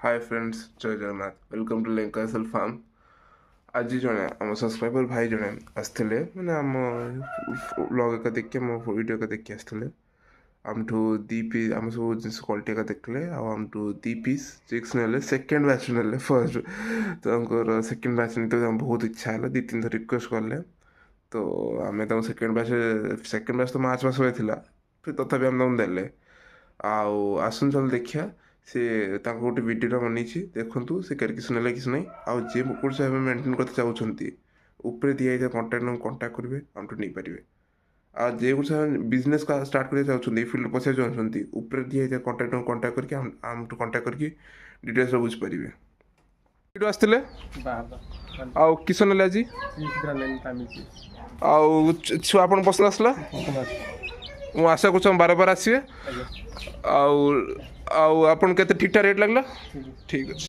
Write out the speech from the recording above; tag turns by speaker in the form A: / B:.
A: Hi friends जय Jagannath welcome to लेंकासल farm. आज जड़े आम सब्सक्राइबर भाई जड़े आसते मैंने आम ब्लॉग का देखिए आम वीडियो का देखिए आसते आमठू दी पीस आम सब जिन क्वालिटी का देखले आमठू दी पीस चिक्स ने सेकेंड बैच ने फर्स्ट तो सेकेंड बैच ने तो बहुत इच्छा है दी तीन थर रिक्वेस्ट कले तो आम सेकेंड बैच तो मार्च मास होता फिर तथापि आम तुम देले आसन चल देखिया से गोटे भिडियो बनी देखूँ से किसी ना किसी ना आउ जी कुकुड़ से मेन्टेन करते चाहते ऊपर दिखाई कंटाक्ट कंटाक्ट करेंगे आमठू नहीं पारे आ जे कुछ बिजनेस का स्टार्ट करना चाहते फील्ड पशा चाहते ऊपर दिखाई कंटाक्ट कंटाक्ट करके आमठू कंटाक्ट करके डिटेल्स बुझीपारे आसते आउ किस ना आज आउ छुआ आप पसंद आसला ମୁଁ ଆଶା କରୁଛି ବାର ବାର ଆସିବେ ଆଉ ଆପଣ କେତେ ଠିକ୍ ଠାକ୍ ରେଟ୍ ଲାଗିଲା ଠିକ୍ ଅଛି।